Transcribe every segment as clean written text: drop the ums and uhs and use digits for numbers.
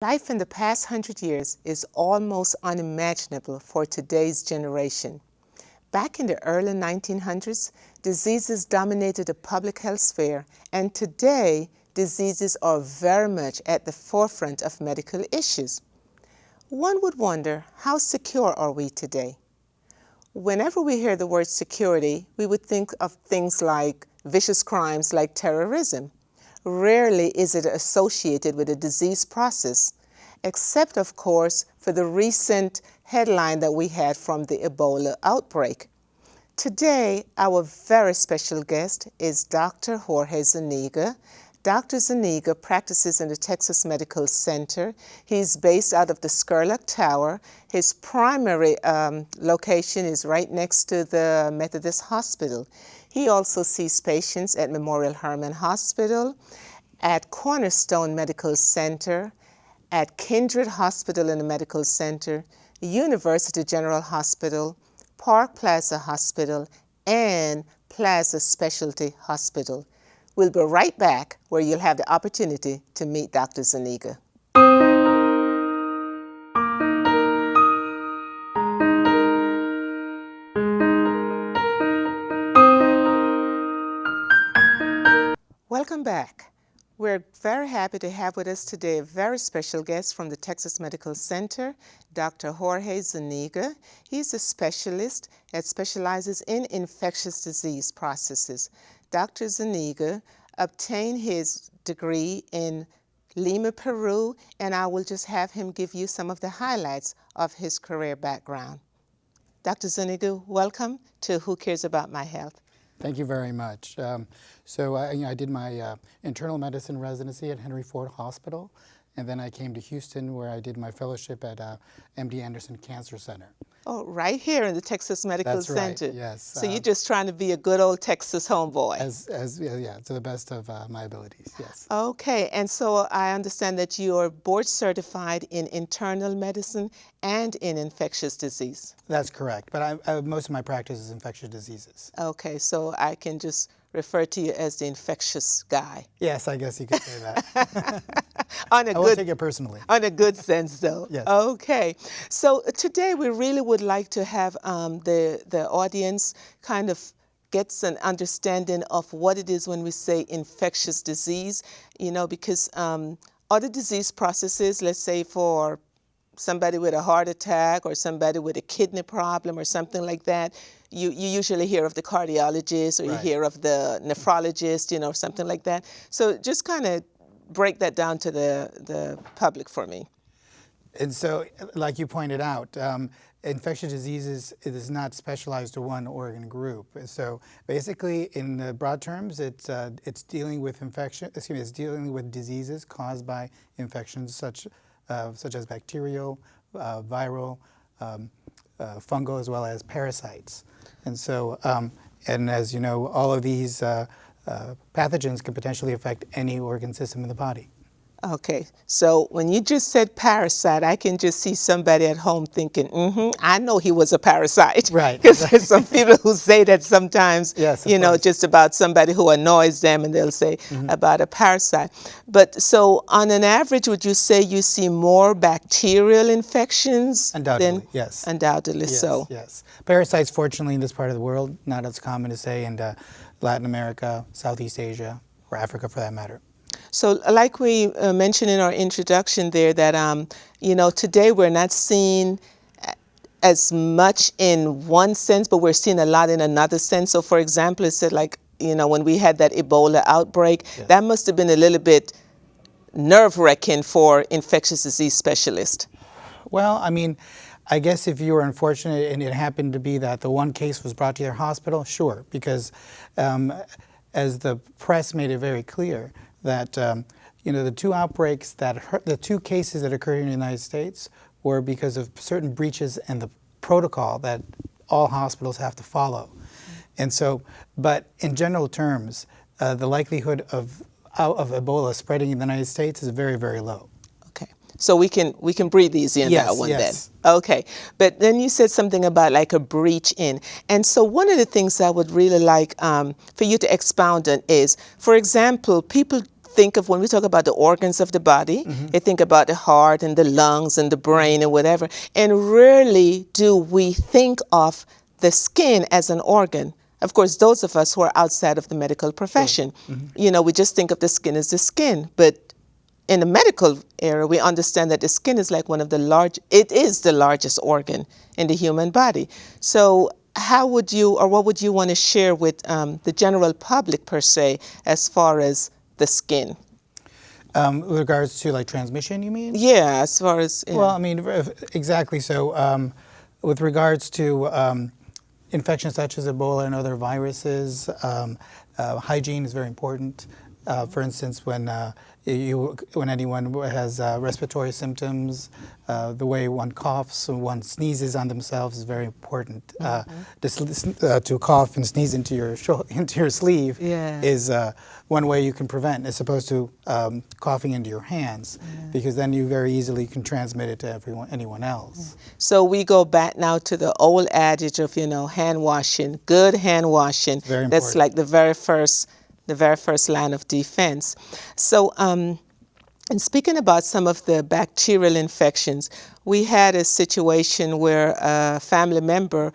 Life in the past 100 years is almost unimaginable for today's generation. Back in the early 1900s, diseases dominated the public health sphere, and today, diseases are very much at the forefront of medical issues. One would wonder, how secure are we today? Whenever we hear the word security, we would think of things like vicious crimes like terrorism. Rarely is it associated with a disease process, except, of course, for the recent headline that we had from the Ebola outbreak. Today, our very special guest is Dr. Jorge Zuniga. Dr. Zuniga practices in the Texas Medical Center. He's based out of the Skurlock Tower. His primary location is right next to the Methodist Hospital. He also sees patients at Memorial Hermann Hospital, at Cornerstone Medical Center, at Kindred Hospital in the Medical Center, University General Hospital, Park Plaza Hospital, and Plaza Specialty Hospital. We'll be right back where you'll have the opportunity to meet Dr. Zuniga. Welcome back. We're very happy to have with us today a very special guest from the Texas Medical Center, Dr. Jorge Zuniga. He's a specialist that specializes in infectious disease processes. Dr. Zuniga obtained his degree in Lima, Peru, and I will just have him give you some of the highlights of his career background. Dr. Zuniga, welcome to Who Cares About My Health? Thank you very much. I did my internal medicine residency at Henry Ford Hospital, and then I came to Houston where I did my fellowship at MD Anderson Cancer Center. Oh, right here in the Texas Medical That's Center. Right, yes. So you're just trying to be a good old Texas homeboy. Yeah, to the best of my abilities, yes. Okay, and so I understand that you are board certified in internal medicine and in infectious disease. That's correct, but most of my practice is infectious diseases. Okay, so I can just refer to you as the infectious guy. Yes, I guess you could say that. I won't take it personally. On a good sense, though. Yes. Okay, so today we really would like to have the audience kind of gets an understanding of what it is when we say infectious disease, because other disease processes, let's say for somebody with a heart attack or somebody with a kidney problem or something like that, you usually hear of the cardiologist or you hear of the nephrologist, or something like that. So just kind of break that down to the public for me. And so, like you pointed out, infectious diseases, it is not specialized to one organ group. So basically, in the broad terms, it's dealing with it's dealing with diseases caused by infections such as bacterial, viral, fungal, as well as parasites. And so, and as you know, all of these pathogens can potentially affect any organ system in the body. Okay, so when you just said parasite, I can just see somebody at home thinking, I know he was a parasite. Right. Because there's some people who say that sometimes, yes, just about somebody who annoys them, and they'll say about a parasite. But so on an average, would you say you see more bacterial infections? Undoubtedly, yes. Undoubtedly yes, so. Yes. Parasites, fortunately, in this part of the world, not as common to say in Latin America, Southeast Asia, or Africa for that matter. So like we mentioned in our introduction there that, today we're not seeing as much in one sense, but we're seeing a lot in another sense. So for example, it said when we had that Ebola outbreak, that must have been a little bit nerve-wracking for infectious disease specialists. Well, I mean, I guess if you were unfortunate and it happened to be that the one case was brought to your hospital, sure, because as the press made it very clear, that the two outbreaks the two cases that occurred in the United States were because of certain breaches in the protocol that all hospitals have to follow. And so, but in general terms, the likelihood of Ebola spreading in the United States is very, very low. Okay, so we can breathe easy in that one then. Okay, but then you said something about like a breach in. And so one of the things I would really like for you to expound on is, for example, people think of, when we talk about the organs of the body, they think about the heart and the lungs and the brain and whatever. And rarely do we think of the skin as an organ. Of course, those of us who are outside of the medical profession, you know, we just think of the skin as the skin. But in the medical era, we understand that the skin is like one of the it is the largest organ in the human body. So how would you, or what would you want to share with the general public per se, as far as the skin? With regards to like transmission, you mean? Yeah, as far as, yeah. Well, I mean, exactly. So with regards to infections such as Ebola and other viruses, hygiene is very important. For instance, when anyone has respiratory symptoms, the way one coughs and one sneezes on themselves is very important. To cough and sneeze into your sleeve is one way you can prevent, as opposed to coughing into your hands, because then you very easily can transmit it to anyone else. So we go back now to the old adage of, you know, hand washing, good hand washing. Very important. That's like the very first line of defense. So, and speaking about some of the bacterial infections, we had a situation where a family member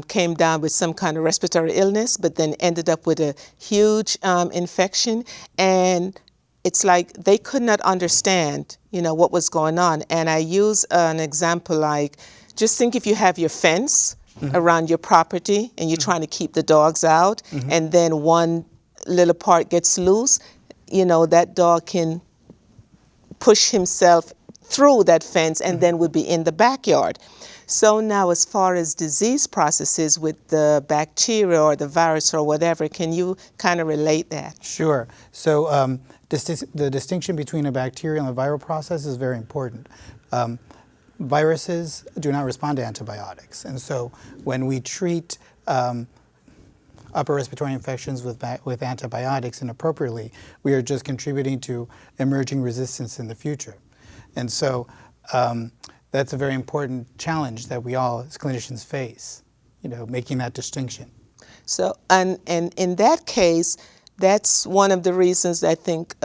came down with some kind of respiratory illness, but then ended up with a huge infection, and it's like they could not understand, you know, what was going on. And I use an example like, just think if you have your fence around your property and you're trying to keep the dogs out, and then one little part gets loose, you know, that dog can push himself through that fence and then would be in the backyard. So now, as far as disease processes with the bacteria or the virus or whatever, can you kind of relate that? Sure. So the distinction between a bacterial and a viral process is very important. Viruses do not respond to antibiotics, and so when we treat upper respiratory infections with antibiotics inappropriately, we are just contributing to emerging resistance in the future. And so that's a very important challenge that we all as clinicians face, you know, making that distinction. So, and in that case, that's one of the reasons I think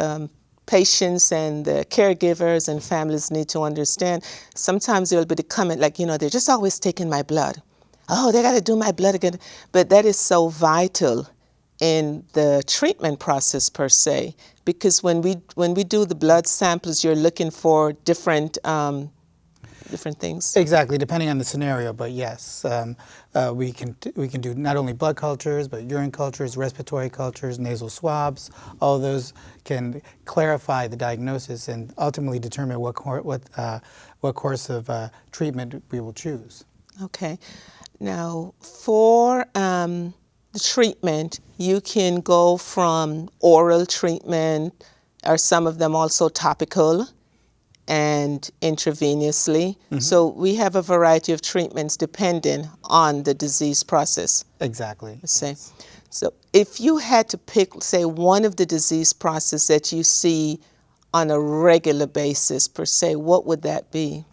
patients and the caregivers and families need to understand. Sometimes there will be the comment like, you know, they're just always taking my blood. Oh, they got to do my blood again. But that is so vital in the treatment process per se, because when we do the blood samples, you're looking for different things. Exactly, depending on the scenario. But yes, we can do not only blood cultures, but urine cultures, respiratory cultures, nasal swabs. All of those can clarify the diagnosis and ultimately determine what course of treatment we will choose. Okay. Now, for the treatment, you can go from oral treatment, or some of them also topical and intravenously. So we have a variety of treatments depending on the disease process. Exactly. Yes. So if you had to pick, say, one of the disease process that you see on a regular basis per se, what would that be?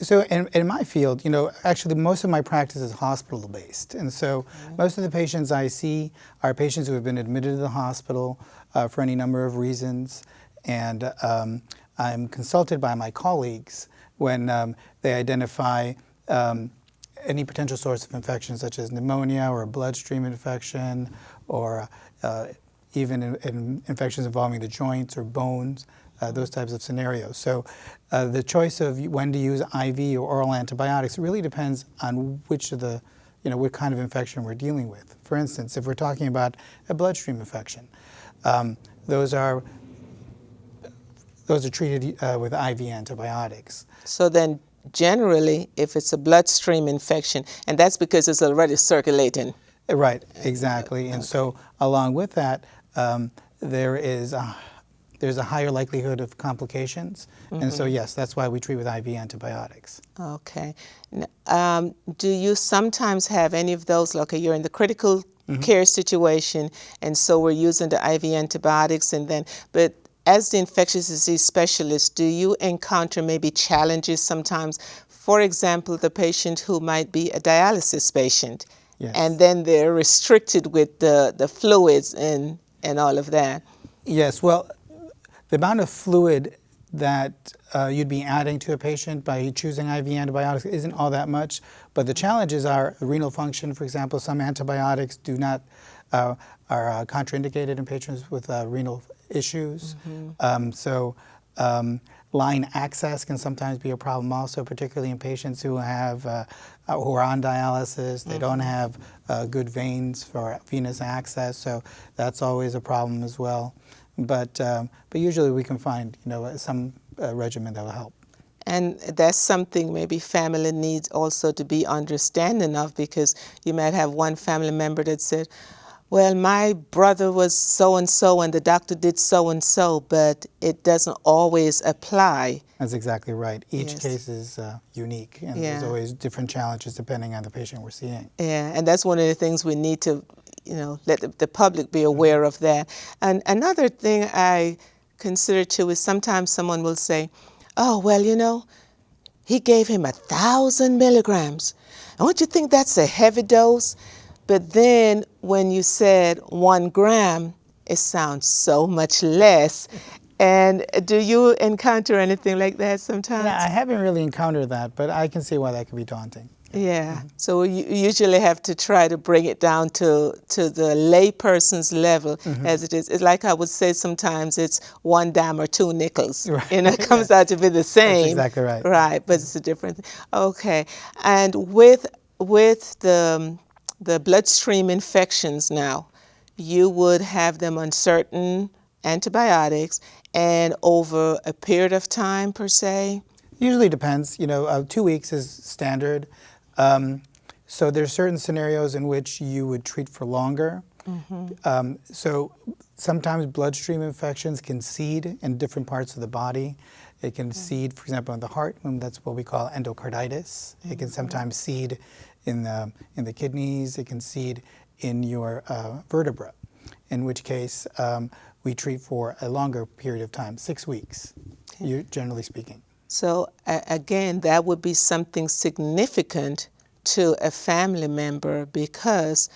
So in my field, you know, actually most of my practice is hospital-based. And so most of the patients I see are patients who have been admitted to the hospital for any number of reasons. And I'm consulted by my colleagues when they identify any potential source of infection, such as pneumonia or a bloodstream infection, or even infections involving the joints or bones. Those types of scenarios. So the choice of when to use IV or oral antibiotics really depends on which of the, you know, what kind of infection we're dealing with. For instance, if we're talking about a bloodstream infection, those are treated with IV antibiotics. So then generally, if it's a bloodstream infection, and that's because it's already circulating. Right, exactly. And so along with that, there's a higher likelihood of complications. And so, yes, that's why we treat with IV antibiotics. Okay. Do you sometimes have any of those, like you're in the critical care situation, and so we're using the IV antibiotics, and then, but as the infectious disease specialist, do you encounter maybe challenges sometimes? For example, the patient who might be a dialysis patient, and then they're restricted with the fluids and all of that. Yes, well, the amount of fluid that you'd be adding to a patient by choosing IV antibiotics isn't all that much, but the challenges are renal function. For example, some antibiotics do not are contraindicated in patients with renal issues. Line access can sometimes be a problem also, particularly in patients who have who are on dialysis. They don't have good veins for venous access, so that's always a problem as well. But usually we can find some regimen that will help. And that's something maybe family needs also to be understanding of, because you might have one family member that said, well, my brother was so-and-so and the doctor did so-and-so, but it doesn't always apply. That's exactly right. Each Yes. case is unique, and Yeah. there's always different challenges depending on the patient we're seeing. Yeah, and that's one of the things we need to, let the public be aware of that. And another thing I consider too is sometimes someone will say, oh, well, he gave him 1,000 milligrams. And don't you think that's a heavy dose? But then when you said 1 gram, it sounds so much less. And do you encounter anything like that sometimes? Yeah, I haven't really encountered that, but I can see why that could be daunting. Yeah, so you usually have to try to bring it down to the lay person's level as it is. It's like I would say sometimes it's 1 dime or 2 nickels. Right. It comes out to be the same. That's exactly right. Right, but it's a different thing. Okay, and with the bloodstream infections now, you would have them on certain antibiotics and over a period of time per se? Usually depends. 2 weeks is standard. So there's certain scenarios in which you would treat for longer. So sometimes bloodstream infections can seed in different parts of the body. It can seed, for example, in the heart, and that's what we call endocarditis. It can sometimes seed in the kidneys. It can seed in your vertebra, in which case we treat for a longer period of time, 6 weeks, generally speaking. So again, that would be something significant to a family member, because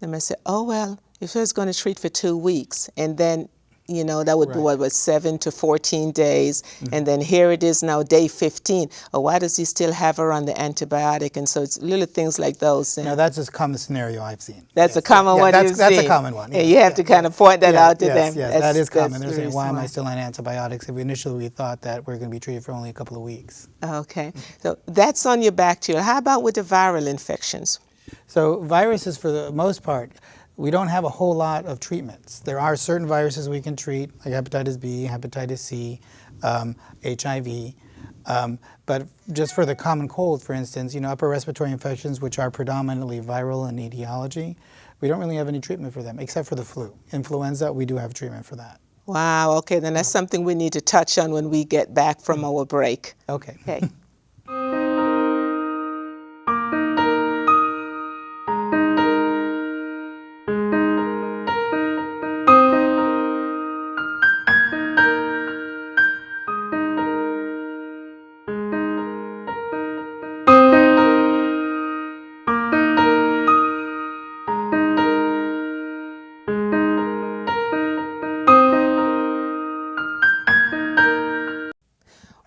they may say, oh, well, if it's going to treat for 2 weeks, and then, that would be what, 7 to 14 days, and then here it is now day 15. Oh, why does he still have her on the antibiotic? And so it's little things like those. No, that's a common scenario I've seen. That's a common one you've seen. That's a common one. And you have to kind of point that out to them. Yes, that is common. They're saying, why am I still on antibiotics? If initially we thought that we're going to be treated for only a couple of weeks. Okay, so that's on your bacterial. How about with the viral infections? So viruses, for the most part, we don't have a whole lot of treatments. There are certain viruses we can treat, like hepatitis B, hepatitis C, HIV. But just for the common cold, for instance, upper respiratory infections, which are predominantly viral in etiology, we don't really have any treatment for them, except for the flu. Influenza, we do have treatment for that. Wow, okay, then that's something we need to touch on when we get back from our break. Okay. Okay.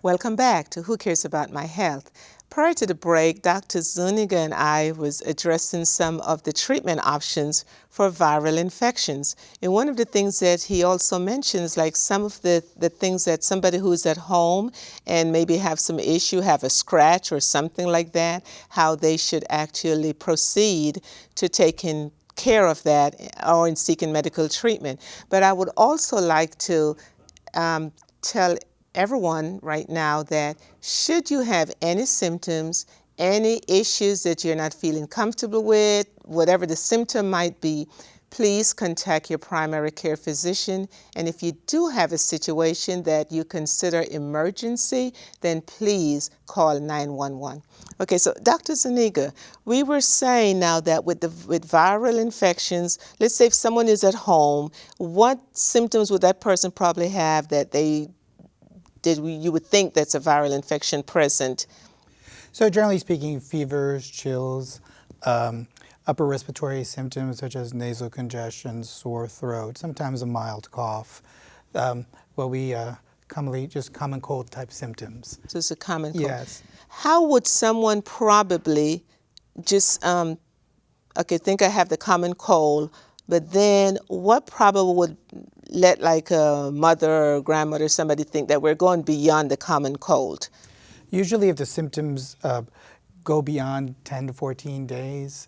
Welcome back to Who Cares About My Health. Prior to the break, Dr. Zuniga and I was addressing some of the treatment options for viral infections. And one of the things that he also mentions, like some of the things that somebody who's at home and maybe have some issue, have a scratch or something like that, how they should actually proceed to taking care of that or in seeking medical treatment. But I would also like to tell everyone right now that should you have any symptoms, any issues that you're not feeling comfortable with, whatever the symptom might be, please contact your primary care physician. And if you do have a situation that you consider emergency, then please call 911. Okay, so Dr. Zuniga, we were saying now that with viral infections, let's say if someone is at home, what symptoms would that person probably have that you would think that's a viral infection present? So generally speaking, fevers, chills, upper respiratory symptoms such as nasal congestion, sore throat, sometimes a mild cough. what we commonly just common cold type symptoms. So it's a common cold. Yes. How would someone probably just, okay, think I have the common cold, but then what probably would let like a mother or grandmother or somebody think that we're going beyond the common cold? Usually if the symptoms go beyond 10 to 14 days,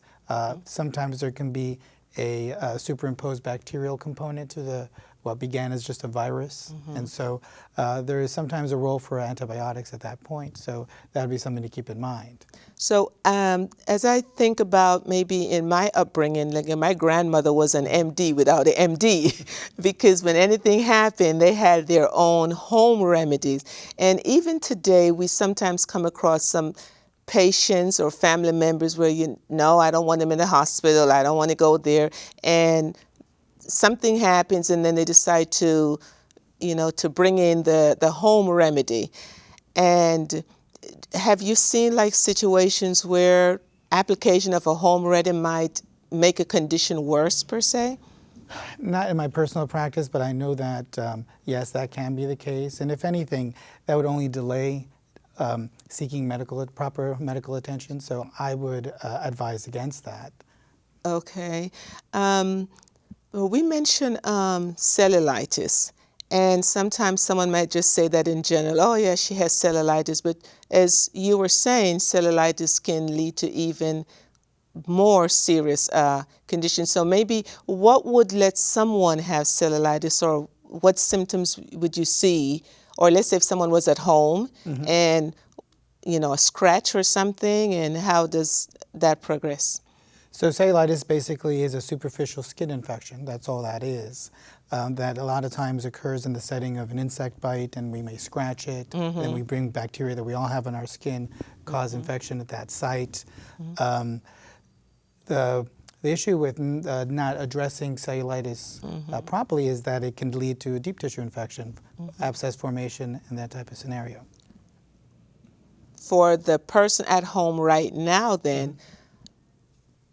sometimes there can be a superimposed bacterial component to what began as just a virus. And so there is sometimes a role for antibiotics at that point. So that would be something to keep in mind. So as I think about maybe in my upbringing, like my grandmother was an MD without an MD because when anything happened, they had their own home remedies. And even today, we sometimes come across some patients or family members where I don't want them in the hospital, I don't want to go there. And something happens and then they decide to, to bring in the home remedy. And have you seen like situations where application of a home remedy might make a condition worse per se? Not in my personal practice, but I know that, yes, that can be the case. And if anything, that would only delay seeking proper medical attention. So I would advise against that. Okay. Well, we mentioned cellulitis. And sometimes someone might just say that in general, oh yeah, she has cellulitis. But as you were saying, cellulitis can lead to even more serious conditions. So maybe what would let someone have cellulitis, or what symptoms would you see? Or let's say if someone was at home and, a scratch or something, and how does that progress? So cellulitis basically is a superficial skin infection. That's all that is. That a lot of times occurs in the setting of an insect bite, and we may scratch it, and we bring bacteria that we all have on our skin, cause infection at that site. The issue with not addressing cellulitis properly is that it can lead to a deep tissue infection, abscess formation, and that type of scenario. For the person at home right now then,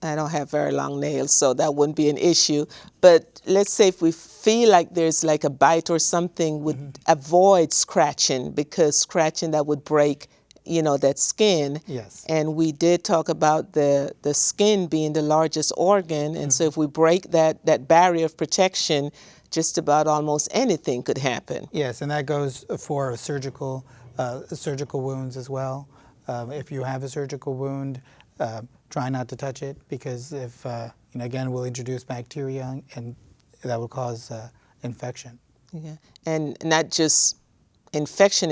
I don't have very long nails, so that wouldn't be an issue. But let's say if we feel like there's like a bite or something, would avoid scratching, because scratching that would break, that skin. Yes. And we did talk about the skin being the largest organ. And so if we break that barrier of protection, just about almost anything could happen. Yes, and that goes for surgical wounds as well. If you have a surgical wound, try not to touch it, because if, again, we'll introduce bacteria and that will cause infection. Yeah, and not just infection,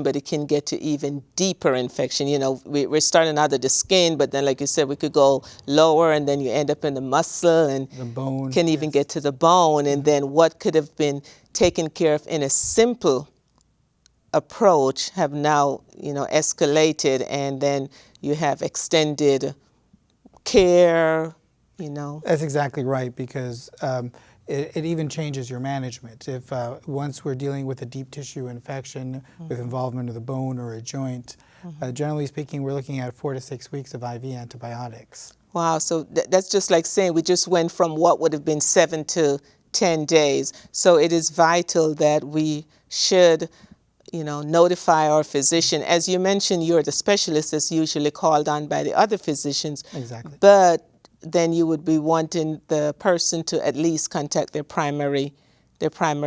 but it can get to even deeper infection. We're starting out at the skin, but then, like you said, we could go lower, and then you end up in the muscle, and the bone can even get to the bone. And then what could have been taken care of in a simple approach have now, escalated, and then you have extended care, That's exactly right, because it even changes your management. If once we're dealing with a deep tissue infection with involvement of the bone or a joint, generally speaking, we're looking at 4 to 6 weeks of IV antibiotics. Wow, so that's just like saying we just went from what would have been 7 to 10 days. So it is vital that we should notify our physician. As you mentioned, you're the specialist that's usually called on by the other physicians. Exactly. But then you would be wanting the person to at least contact their primary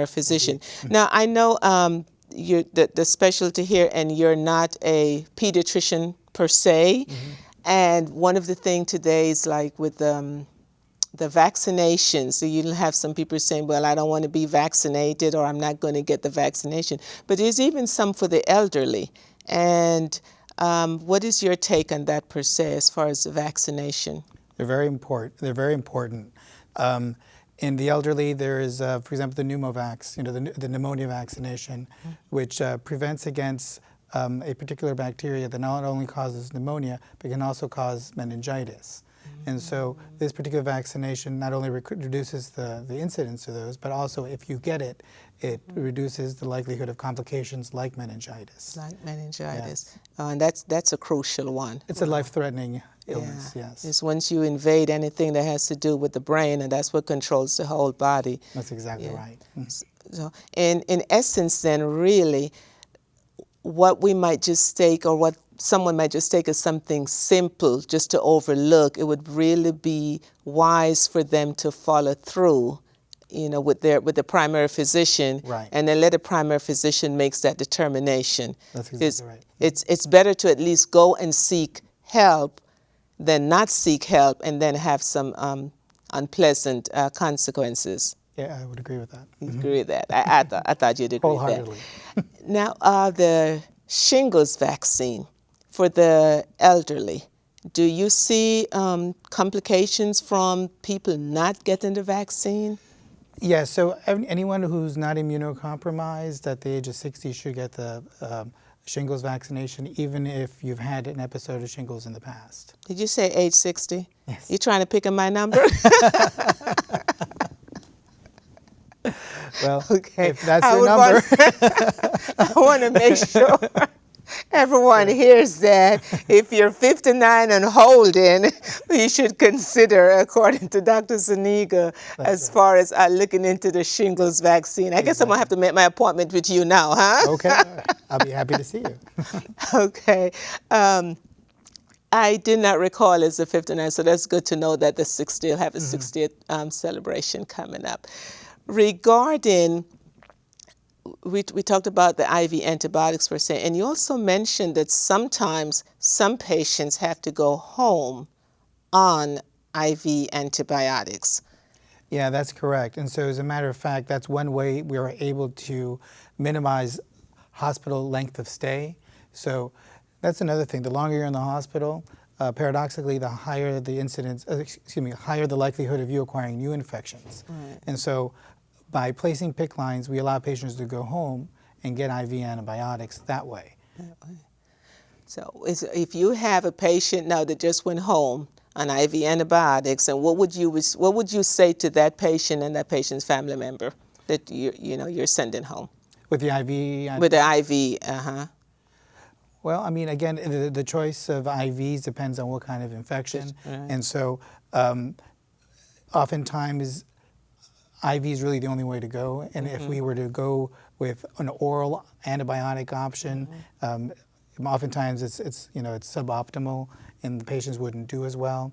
physician. Now, I know you're the specialty here, and you're not a pediatrician per se. And one of the things today is like with the vaccinations. So you'll have some people saying, well, I don't want to be vaccinated, or I'm not going to get the vaccination. But there's even some for the elderly. And what is your take on that per se as far as the vaccination? They're very important. They're very important. In the elderly, there is, for example, the pneumovax, the pneumonia vaccination, which prevents against a particular bacteria that not only causes pneumonia, but can also cause meningitis. And so this particular vaccination not only reduces the incidence of those, but also if you get it, it reduces the likelihood of complications like meningitis. Like meningitis. Yes. And that's a crucial one. It's a life-threatening illness, yes. It's once you invade anything that has to do with the brain, and that's what controls the whole body. That's exactly right. So, in essence, then, really, what we might just take, or what someone might just take as something simple just to overlook, it would really be wise for them to follow through, with the primary physician, Right. and then let the primary physician makes that determination. That's exactly right. It's better to at least go and seek help than not seek help and then have some unpleasant consequences. Yeah, I would agree with that. You agree with that? I thought you'd agree with that. Wholeheartedly. Now, the shingles vaccine for the elderly, do you see complications from people not getting the vaccine? Yeah, so anyone who's not immunocompromised at the age of 60 should get the shingles vaccination, even if you've had an episode of shingles in the past. Did you say age 60? Yes. You trying to pick on my number? Well, Okay. if that's your number. I want to make sure everyone hears that if you're 59 and holding, you should consider, according to Dr. Zuniga, as far as looking into the shingles vaccine. I guess I'm going to have to make my appointment with you now, huh? Okay, I'll be happy to see you. Okay. I did not recall as a 59, so that's good to know that the 60 will have a 60th celebration coming up. Regarding, we talked about the IV antibiotics per se, and you also mentioned that sometimes some patients have to go home on IV antibiotics. Yeah, that's correct. And so as a matter of fact, that's one way we are able to minimize hospital length of stay. So that's another thing. The longer you're in the hospital, paradoxically, the higher the incidence, higher the likelihood of you acquiring new infections. Right. And so by placing PICC lines, we allow patients to go home and get IV antibiotics that way. So if you have a patient now that just went home on IV antibiotics, and what would you say to that patient and that patient's family member that you're sending home? With the IV? With the IV, Well, I mean, again, the choice of IVs depends on what kind of infection. Right. And so oftentimes IV is really the only way to go. And if we were to go with an oral antibiotic option, oftentimes it's suboptimal and the patients wouldn't do as well.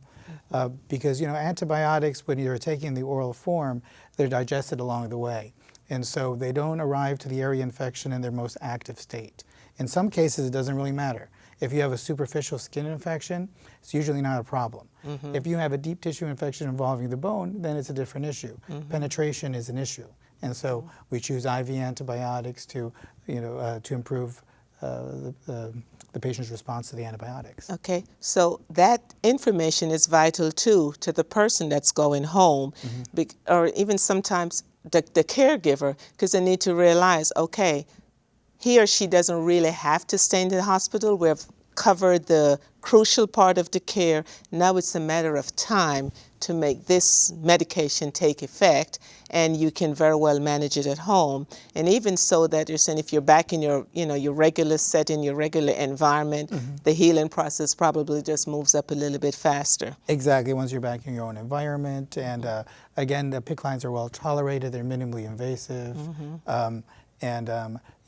Because antibiotics, when you're taking the oral form, they're digested along the way. And so they don't arrive to the area infection in their most active state. In some cases, it doesn't really matter. If you have a superficial skin infection, it's usually not a problem. If you have a deep tissue infection involving the bone, then it's a different issue. Penetration is an issue. And so we choose IV antibiotics to improve the patient's response to the antibiotics. Okay, so that information is vital too to the person that's going home, or even sometimes the caregiver, because they need to realize, okay, he or she doesn't really have to stay in the hospital. We've covered the crucial part of the care. Now it's a matter of time to make this medication take effect, and you can very well manage it at home. And even so that you're saying if you're back in your regular setting, your regular environment, the healing process probably just moves up a little bit faster. Exactly, once you're back in your own environment. And again, the PICC lines are well tolerated, they're minimally invasive.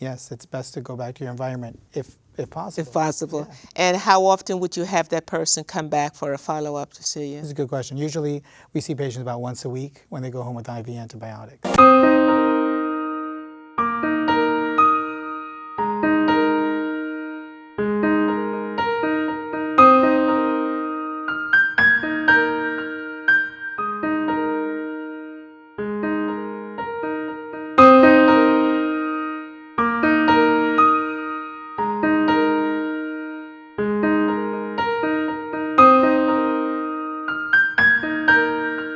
Yes, it's best to go back to your environment if possible. If possible. Yeah. And how often would you have that person come back for a follow-up to see you? That's a good question. Usually we see patients about once a week when they go home with IV antibiotics.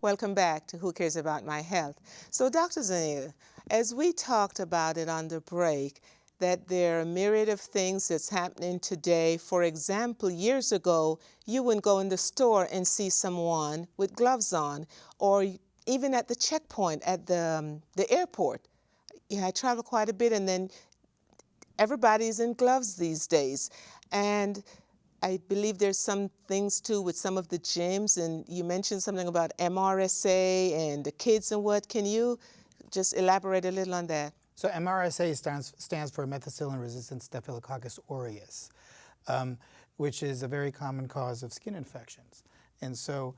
Welcome back to Who Cares About My Health. So Dr. Zuniga, as we talked about it on the break, that there are a myriad of things that's happening today. For example, years ago, you wouldn't go in the store and see someone with gloves on, or even at the checkpoint at the airport. Yeah, I travel quite a bit, and then everybody's in gloves these days. And I believe there's some things too with some of the gyms, and you mentioned something about MRSA and the kids and what. Can you just elaborate a little on that. So MRSA stands for methicillin-resistant Staphylococcus aureus, which is a very common cause of skin infections. And so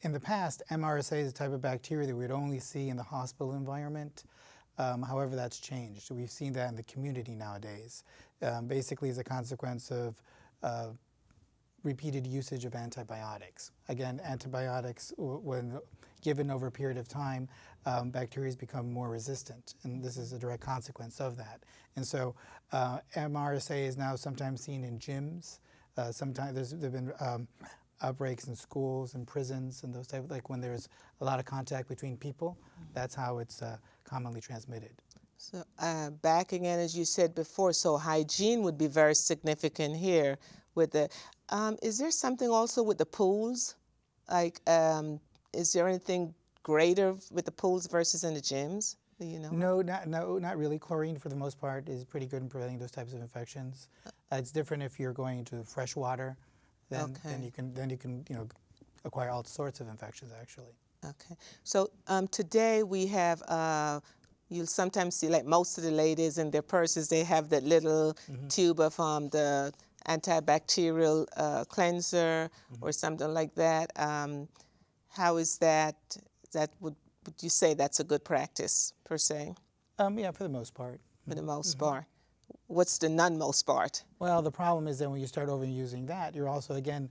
in the past, MRSA is a type of bacteria that we'd only see in the hospital environment. However, that's changed. So we've seen that in the community nowadays, basically as a consequence of repeated usage of antibiotics. Again, antibiotics, when given over a period of time, bacteria become more resistant, and this is a direct consequence of that. And so MRSA is now sometimes seen in gyms. Sometimes there have been outbreaks in schools and prisons and those type of, like when there's a lot of contact between people, that's how it's commonly transmitted. So back again, as you said before, so hygiene would be very significant here with the, is there something also with the pools? Like, is there anything greater with the pools versus in the gyms? Do you know? No, not really. Chlorine, for the most part, is pretty good in preventing those types of infections. It's different if you're going into fresh water. Then you can acquire all sorts of infections actually. Okay. So today we have you'll sometimes see, like most of the ladies in their purses, they have that little tube of the antibacterial cleanser or something like that. How is that? Would you say that's a good practice per se? Yeah, for the most part. For the most part. What's the non-most part? Well, the problem is that when you start overusing that, you're also, again,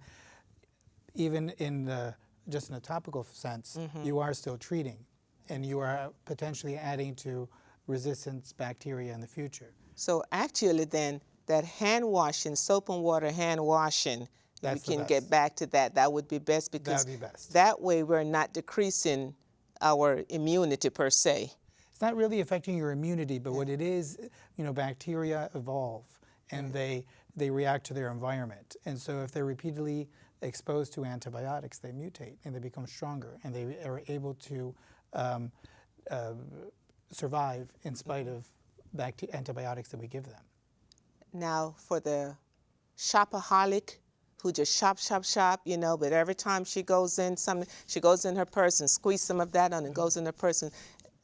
even in just in a topical sense, you are still treating, and you are potentially adding to resistance bacteria in the future. So actually then, that hand washing, soap and water hand washing, we can get back to that. That would be best, because that would be best. That way we're not decreasing our immunity per se. It's not really affecting your immunity, but what it is, bacteria evolve and they react to their environment. And so if they're repeatedly exposed to antibiotics, they mutate and they become stronger, and they are able to survive in spite of antibiotics that we give them. Now, for the shopaholic who just shop, but every time she goes in her purse and squeeze some of that on and goes in her purse,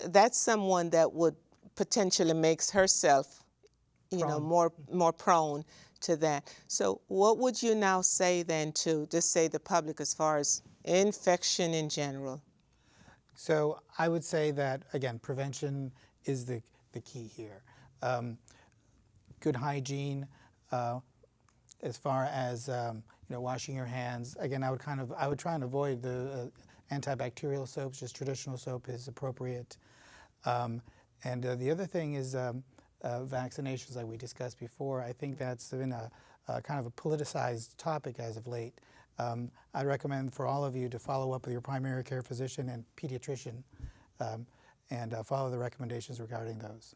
that's someone that would potentially makes herself, more prone to that. So what would you now say then to just say the public as far as infection in general? So I would say that, again, prevention is the key here. Good hygiene, as far as washing your hands. Again, I would try and avoid the antibacterial soaps. Just traditional soap is appropriate. And the other thing is vaccinations, like we discussed before. I think that's been a kind of a politicized topic as of late. I recommend for all of you to follow up with your primary care physician and pediatrician and follow the recommendations regarding those.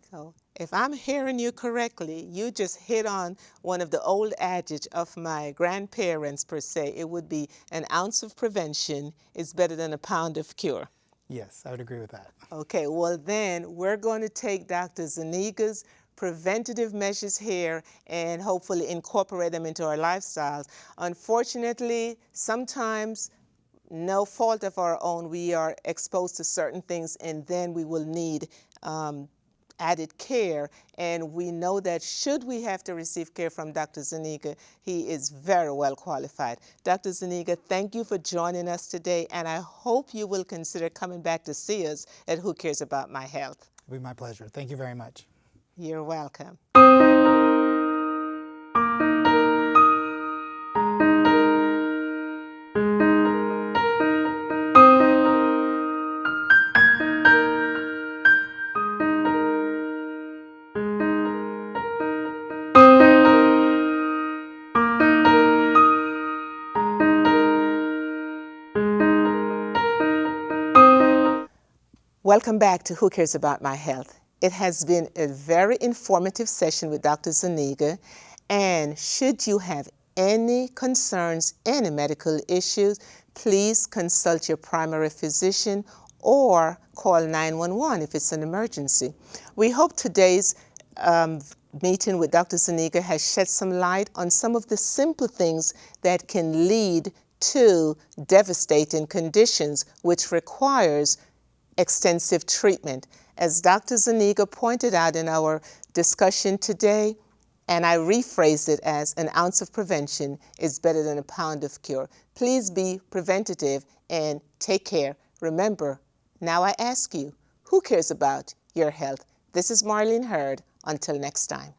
So if I'm hearing you correctly, you just hit on one of the old adage of my grandparents per se. It would be an ounce of prevention is better than a pound of cure. Yes, I would agree with that. Okay, well then we're going to take Dr. Zuniga's preventative measures here and hopefully incorporate them into our lifestyles. Unfortunately, sometimes, no fault of our own, we are exposed to certain things, and then we will need added care, and we know that should we have to receive care from Dr. Zuniga, he is very well qualified. Dr. Zuniga, thank you for joining us today, and I hope you will consider coming back to see us at Who Cares About My Health. It would be my pleasure. Thank you very much. You're welcome. Welcome back to Who Cares About My Health. It has been a very informative session with Dr. Zuniga, and should you have any concerns, any medical issues, please consult your primary physician or call 911 if it's an emergency. We hope today's meeting with Dr. Zuniga has shed some light on some of the simple things that can lead to devastating conditions, which requires extensive treatment. As Dr. Zuniga pointed out in our discussion today, and I rephrase it as an ounce of prevention is better than a pound of cure. Please be preventative and take care. Remember, now I ask you, who cares about your health? This is Marlene Hurd. Until next time.